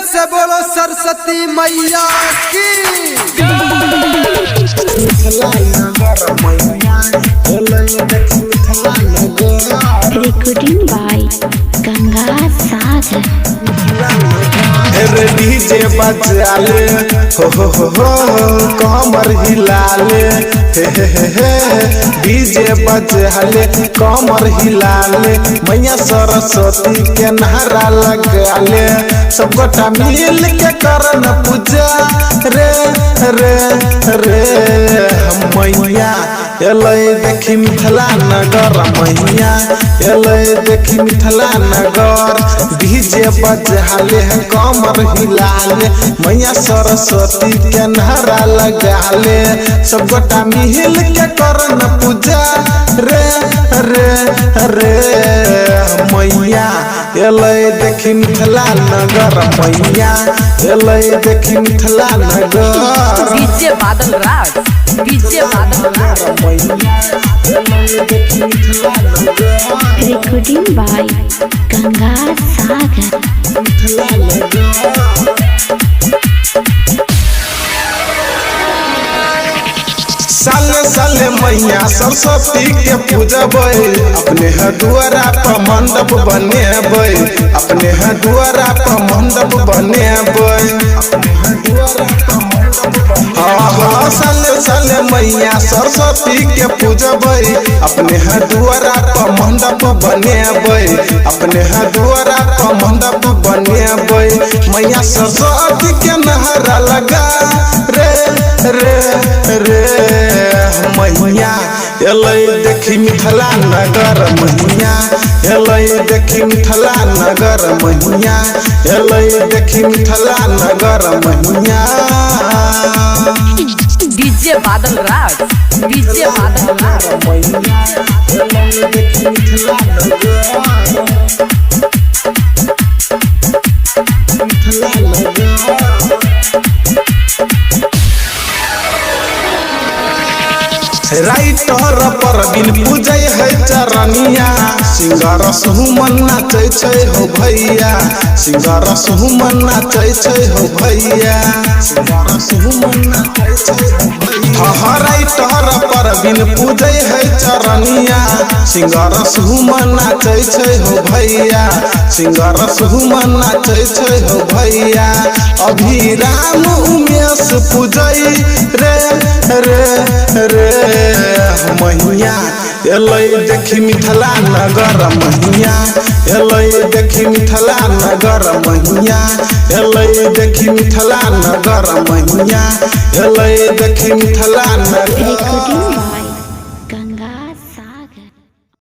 से बोलो सरस्वती मैया की। Recording by Ganga Sagar. DJ बजाले हो कमर हिलाले हे डीजे बजाले कमर हिलाले मैया सरस्वती के नारा लगाले सब गोटा मिल के करन पूजा रे रे रे मैया एलै देखी मिथिला नगर मैया एलै देखी मिथिला नगर डीजे बजाले कमर हिलाले मैया सरस्वती के नारा लगाले सब गोटा मिल के करन पूजा रे रे रे मैया एलै देखी मिथिला नगर मैया एलै देखी मिथिला नगर। DJ Badal Raj Recording by Ganga Sagar. साले साले मैया सरस्वती के पूजबै अपने दुआरा पर मंडप बनेबै अपने दुआरा पर मंडप बनेबै साले साले मैया सरस्वती के पूजबै अपने दुआरा पर मंडप बनेबै अपने दुआरा पर मंडप बनेबै मैया सरस्वती के नहरा लगा रे रे रे मैया एलै देखी मिथिला नगर मैया एलै देखी मिथिला नगर मैया एलै देखी मिथिला नगर मैया। डीजे बादल राज राइटर परवीन पूजै है चरनिया सिंगर सुमन नाचै छै हो भैया सिंगर सुमन नाचै छै हो भैया सिंगर सुमन नाचै छै हो भैया राइटर परवीन पूजै है चरनिया सिंगर सुमन नाचै छै हो भैया सिंगर सुमन नाचै छै हो भैया अभिराम उमेश पूजै रे रे रे मैया एलै देखी मिथिला नगर मैया एलै देखी मिथिला नगर मैया एलै देखी मिथिला नगर मैया एलै देखी मिथिला नगर। Recording by